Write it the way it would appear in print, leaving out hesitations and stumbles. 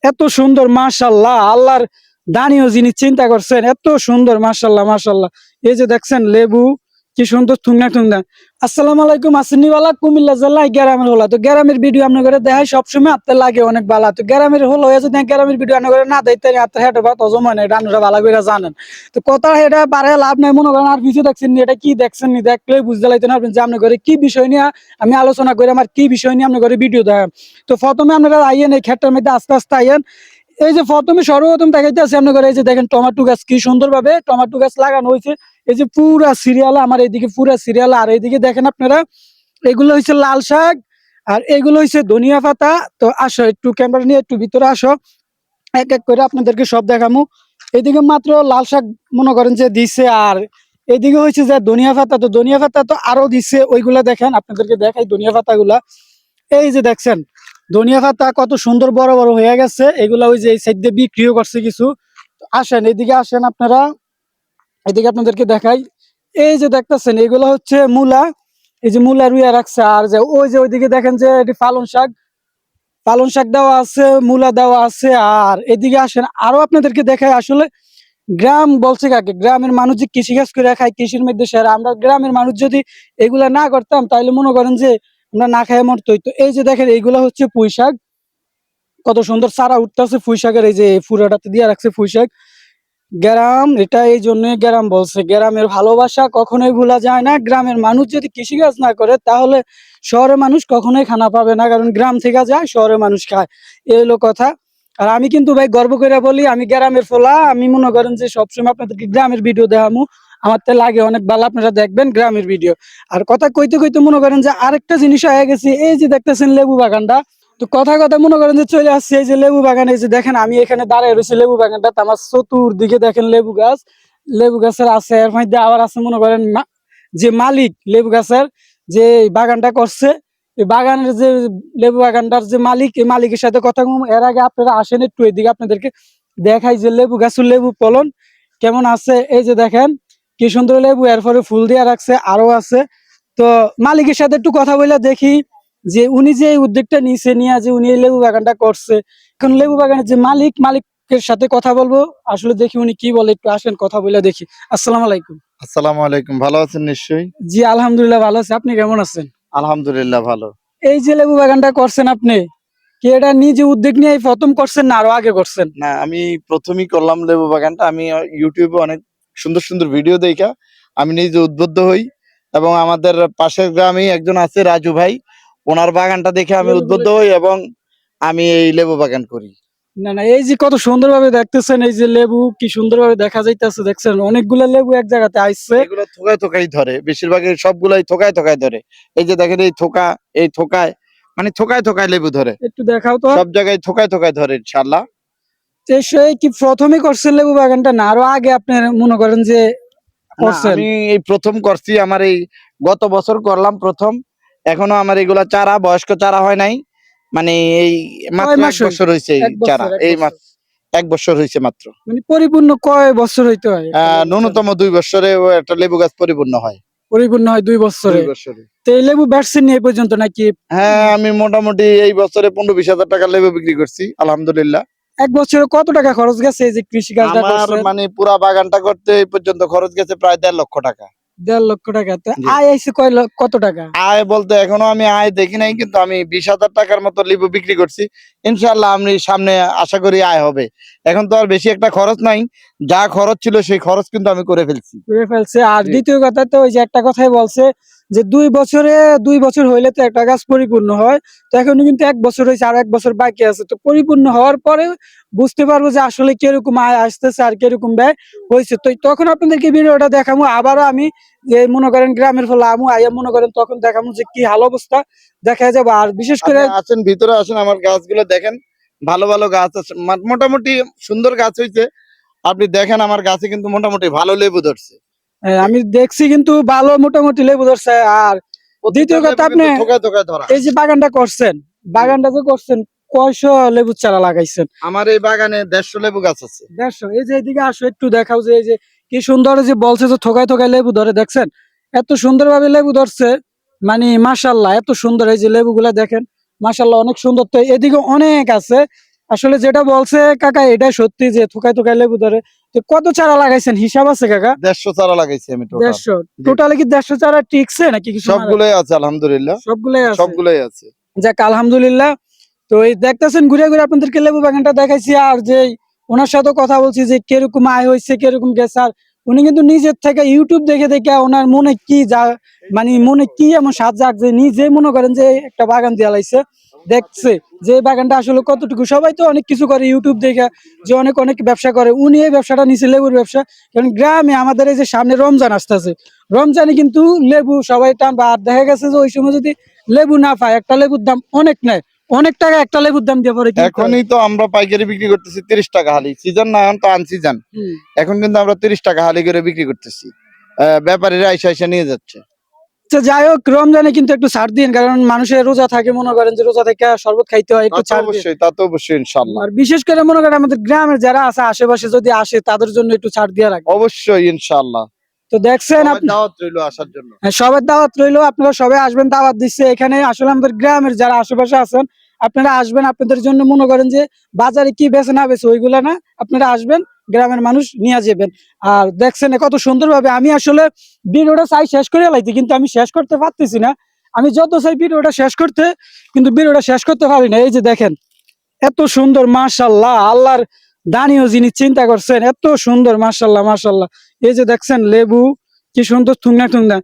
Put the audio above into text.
এত সুন্দর মাশাআল্লাহ, আল্লাহর দানিও যিনি চিন্তা করছেন, এত সুন্দর মাশাআল্লাহ মাশাআল্লাহ। এই যে দেখছেন লেবু কি সুন্দর থুংনা থুংনা। আসসালামু আলাইকুম, আসিনিওয়ালা কুমিল্লা জেলায় গ্রামের হলা। তো গ্রামের ভিডিও আপনার করে দেখাই সবসময় আপনার লাগে অনেক ভালো। তো গ্রামের হলো যদি গ্রামের ভিডিও আপনার করে না দেখতে আপনার হেঁটে বা তজম হয় না, এটা আপনারা ভালো করে জানেন। তো কথা এটা বারে লাভ নাই, মনে করেন আর কিছু দেখছেন নি, এটা কি দেখছেন নি, দেখলে বুঝতে লাইতেন আপনি যে আপনার করে কি বিষয় নিয়ে আমি আলোচনা করি, আমার কি বিষয় নিয়ে আপনার করে ভিডিও দেখাম। তো প্রথমে আপনারা আইয়েন এই ক্ষেত্রের মধ্যে আস্তে আস্তে আইয়েন। এই যে প্রথমে সর্বপ্রথম দেখাইতে আছে আপনার ঘরে, এই যে দেখেন টমেটো গাছ কি সুন্দর ভাবে টমেটো গাছ লাগানো হয়েছে। এই যে পুরা সিরিয়াল আমার এইদিকে পুরা সিরিয়াল, আর এইদিকে দেখেন আপনারা এগুলো হচ্ছে লাল শাক, আর এগুলো হচ্ছে ধনিয়া পাতা। তো আসো একটু ক্যামেরা নিয়ে একটু ভিতরে আসো, এক এক করে আপনাদেরকে সব দেখামু। এদিকে মাত্র লাল শাক মনে করেন যে দিছে, আর এদিকে হয়েছে যে ধনিয়া পাতা। তো ধনিয়া পাতা তো আরো দিছে, ওইগুলা দেখেন আপনাদেরকে দেখাই ধনিয়া পাতা গুলা। এই যে দেখছেন ধনিয়া পাতা কত সুন্দর বড় বড় হয়ে গেছে, এগুলা ওই যে এই সাইড দিয়ে বিক্রিও করছে কিছু। তো আসেন এদিকে আসেন আপনারা, এদিকে আপনাদেরকে দেখাই। এই যে দেখতেছেন এগুলো হচ্ছে মূলা, এই যে মূলা রুইয়া রাখছে। আর যে ওই যে ওইদিকে দেখেন যে এটি পালং শাক, পালং শাক দেওয়া আছে, মূলা দেওয়া আছে। আর এদিকে আসেন আরো আপনাদেরকে দেখাই। আসলে গ্রাম বলছে কাকে, গ্রামের মানুষ যে কৃষিকাজ করে খায়, কৃষির মধ্যে সেরা। আমরা গ্রামের মানুষ যদি এগুলা না করতাম তাহলে মনে করেন যে আমরা না খাই মরতই। তো এই যে দেখেন এইগুলা হচ্ছে পুঁই শাক, কত সুন্দর চারা উঠতেছে পুঁই শাকের, এই যে ফুরাটাতে দিয়ে রাখছে পুঁই শাক। গ্রাম এটা এই জন্য গ্রাম বলছে, গ্রামের ভালোবাসা কখনোই ভোলা যায় না। গ্রামের মানুষ যদি কৃষিকাজ না করে তাহলে শহরের মানুষ কখনোই খানা পাবে না, কারণ গ্রাম থেকে যায় শহরের মানুষ খায়, এই হলো কথা। আর আমি কিন্তু ভাই গর্ব করে বলি আমি গ্রামের ফোলা। আমি মনে করেন যে সবসময় আপনাদেরকে গ্রামের ভিডিও দেখামু, আমার তো লাগে অনেক ভালো, আপনারা দেখবেন গ্রামের ভিডিও। আর কথা কইতে কইতে মনে করেন যে আরেকটা জিনিস হয়ে গেছে, এই যে দেখতেছেন লেবু বাগানটা। তো কথা কথা মনে করেন যে চলে আসছে এই যে লেবু বাগান। এই যে দেখেন আমি এখানে দাঁড়ায় রয়েছি লেবু বাগানটা, তো আমার চতুর্দিকে দেখেন লেবু গাছ, লেবু গাছের আছে। এর মধ্যে আবার আছে মনে করেন যে মালিক লেবু গাছের, যে এই বাগানটা করছে, এই বাগানের যে লেবু বাগানটার যে মালিক, এই মালিকের সাথে কথা বলবো। এর আগে আপনারা আসেন একটু এদিকে, আপনাদেরকে দেখাই যে লেবু গাছের লেবু ফলন কেমন আছে। এই যে দেখেন কি সুন্দর লেবু, এরপরে ফুল দিয়ে রাখছে আরো আছে। তো মালিকের সাথে একটু কথা বলে দেখি যে উনি যে এই উদ্যোগটা নিছে, নিয়ে যে উনি এই লেবু বাগানটা করছে। এখন লেবু বাগানের যে মালিকের সাথে কথা বলবো, আসলে দেখি উনি কি বলে, একটু আসেন কথা বলে দেখি। আসসালামু আলাইকুম। আসসালামু আলাইকুম। ভালো আছেন নিশ্চয়ই? জি আলহামদুলিল্লাহ ভালো আছি, আপনি কেমন আছেন? আলহামদুলিল্লাহ ভালো। এই যে লেবু বাগানটা করছেন আপনি, কি এটা নিজে উদ্যোগ নিয়ে এই প্রথম করছেন না আরো আগে করছেন? না, আমি প্রথমেই করলাম লেবু বাগানটা। আমি ইউটিউবে অনেক সুন্দর সুন্দর ভিডিও দেখা আমি নিজে উদ্বুদ্ধ হই, এবং আমাদের পাশের গ্রামেই একজন আছে রাজু ভাই, ওনার বাগানটা দেখে আমি উদ্বুদ্ধ হই এবং আমি এই লেবু বাগান করি। না না, এই যে কত সুন্দরভাবে দেখতেছেন, এই যে লেবু কি সুন্দরভাবে দেখা যাইতেছে, দেখছেন অনেকগুলা লেবু এক জায়গাতে আইছে। এগুলো থোকায় থোকায় ধরে, বেশিরভাগই সবগুলাই থোকায় থোকায় ধরে। এই যে দেখেন এই থোকায়, মানে থোকায় থোকায় লেবু ধরে, একটু দেখাও তো। সব জায়গায় থোকায় থোকায় ধরে ইনশাআল্লাহ। তো সেই কি প্রথমে করছেন লেবু বাগানটা না আরো আগে আপনি মনে করেন যে না, করছেন? আমি এই প্রথম করছি। আমার এই গত বছর করলাম প্রথম। এখনো আমার এগুলা চারা, বয়স্ক চারা হয় নাই। মানে এই কয় মাত্র মাস এক হইল? বছর হয়েছে এই এক চারা, বছর, এক এই বছর। 1 বছর হয়েছে মাত্র। মানে পরিপূর্ণ কয় বছর হইতে হয় একটা লেবু চারা? ন্যূনতম 2 বছরে ও একটা লেবু গাছ পরিপূর্ণ হয়। পরিপূর্ণ হয় 2 বছরে। 2 বছরে। তো এই লেবু বেচছেন নি এই পর্যন্ত নাকি? হ্যাঁ, আমি মোটামুটি এই বছরে 15-20 হাজার টাকার লেবু বিক্রি করছি আলহামদুলিল্লাহ। এক বছরে কত টাকা খরচ গেছে এই যে কৃষি কাজটা আমার করছেন? মানে পুরা বাগানটা করতে এই পর্যন্ত খরচ গেছে প্রায় 1.5 লক্ষ টাকা। 1.5 লক্ষ টাকা। তো জি। আয় আইছে কত টাকা? আয় বলতে এখনো আমি আয় দেখি নাই, কিন্তু আমি 20,000 টাকার মতো লেবু বিক্রি করছি। ইনশাআল্লাহ আমি সামনে আশা করি আয় হবে। এখন তো আর বেশি একটা খরচ নাই, যা খরচ ছিল সেই খরচ কিন্তু আমি করে ফেলছি। করে ফেলছে। আর জি। দ্বিতীয় কথা তো ওই যে একটা কথাই বলছে যে 2 বছর হইলে তো একটা গাছ পরিপূর্ণ হয়। তো এখন কিন্তু 1 বছর হয়েছে, আর 1 বছর বাকি আছে। তো পরিপূর্ণ হওয়ার পরে বুঝতে পারবো যে আসলে কিরকম আয় আসতেছে আর কিরকম ব্যয় হয়েছে। তো তখন আপনাদেরকে ভিডিওটা দেখাবো আবারও আমি, যে মনে করেন গ্রামের ফলে আমু আইয়া মনে করেন তখন দেখাবো যে কি হাল অবস্থা দেখা যাবে। আর বিশেষ করে আপনি আসেন, ভিতরে আসেন, আমার গাছগুলো দেখেন। ভালো ভালো গাছ আছে, মোটামুটি সুন্দর গাছ হয়েছে। আপনি দেখেন আমার গাছে কিন্তু মোটামুটি ভালো লেবু ধরছে। আমি দেখছি কিন্তু ভালো মোটামুটি লেবু ধরছে। আর প্রতিটা দ্বিতীয় কথা লেবু আপনি কিন্তু থোকায় থোকায় ধরা। এই যে বাগানটা করছেন, জি। বাগানটা যে করছেন কয়শো লেবুর চারা লাগাইছেন? আমার এই বাগানে 150 লেবু গাছ আছে। 150। এই যে এদিকে আসো একটু দেখাও যে এই যে কি সুন্দর, যে বলছে যে থোকায় থোকায় লেবু ধরে, দেখছেন এত সুন্দরভাবে লেবু ধরছে। মানে মাশাআল্লাহ এত সুন্দর, এই যে লেবুগুলা দেখেন মাশাআল্লাহ অনেক সুন্দর। তো এদিকে অনেক আছে, আসলে যেটা বলছে কাকা এটা সত্যি যে থুকায় থুকায় লেবু ধরে। তো কত চারা লাগাইছেন হিসাব আছে কাকা? 150 চারা লাগাইছি আমি টোটাল। 150 টোটালে কি 150 চারা টিকছে নাকি কিছু সবগুলোই আছে আলহামদুলিল্লাহ, সবগুলাই আছে? সবগুলোই আছে। যাক আলহামদুলিল্লাহ। তো এই দেখতেছেন ঘুরে ঘুরে আপনাদেরকে লেবু বাগানটা দেখাইছি, আর যে ওনার সাথে কথা বলছি যে কিরকম আয় হয়েছে কিরকম গেছে। আর উনি কিন্তু নিজের থেকে ইউটিউব দেখে দেখে ওনার মনে কি যা মানে মনে কি এমন স্বাদ জাগ যে নিজে মনে করেন যে একটা বাগান দিয়া লাইছে, দেখছে যে এই বাগানটা আসলে কতটুকু। সবাই তো অনেক কিছু করে ইউটিউব দেখে, যে অনেক অনেক ব্যবসা করে, উনি এই ব্যবসাটা নিছে লেবুর ব্যবসা। কারণ গ্রামে আমাদের এই যে সামনে রমজান আসতেছে, রমজানে কিন্তু লেবু সবাই টানবে। আর দেখা গেছে যে ওই সময় যদি লেবু না পায়, একটা লেবুর দাম অনেক নেয়, অনেক টাকা একটা লেবুর দাম দিয়ে পরে কিনতে হয়। এখনই তো আমরা পাইকারি বিক্রি করতেছি 30 টাকা হালি, সিজন না এখন তো আনসিজন। হুম। এখন কিন্তু আমরা 30 টাকা হালি করে বিক্রি করতেছি, ব্যাপারীরা আইসা আইসা নিয়ে যাচ্ছে। আচ্ছা যাই হোক, রমজানে কিন্তু একটু ছাড় দিন, কারণ মানুষের রোজা থাকে, মনে করেন যে রোজা থেকে শরবত খাইতে হয়, তা একটু তো ছাড় দিন। অবশ্যই, তা তো অবশ্যই ইনশাল্লাহ, আর বিশেষ করে মনে করেন আমাদের গ্রামের যারা আছে আশেপাশে যদি আসে তাদের জন্য একটু ছাড় দিয়ে রাখবেন। অবশ্যই ইনশাল্লাহ। তো দেখছেন সবার আপনি, দাওয়াত রইলো আসার জন্য। সবার দাওয়াত রইলো, আপনারা সবাই আসবেন, দাওয়াত দিচ্ছে এখানে। আসলে আমাদের গ্রামের যারা আশেপাশে আছেন আপনারা আসবেন, আপনাদের জন্য মনে করেন যে বাজারে কি বেছে না বেছে ওইগুলা না, আপনারা আসবেন, গ্রামের মানুষ নিয়ে যাবেন। আর দেখছেন কত সুন্দরভাবে আমি আসলে ভিডিওটা চাই শেষ করে লাইছি, কিন্তু আমি শেষ করতে পারতেছি না। আমি যত চাই ভিডিওটা শেষ করতে, কিন্তু ভিডিওটা শেষ করতে পারি না। এই যে দেখেন এত সুন্দর, মাশাআল্লাহ, আল্লাহর দানিও যিনি চিন্তা করছেন, এত সুন্দর, মাশাআল্লাহ মাশাআল্লাহ। এই যে দেখছেন লেবু কি সুন্দর থুংনা থুংনা।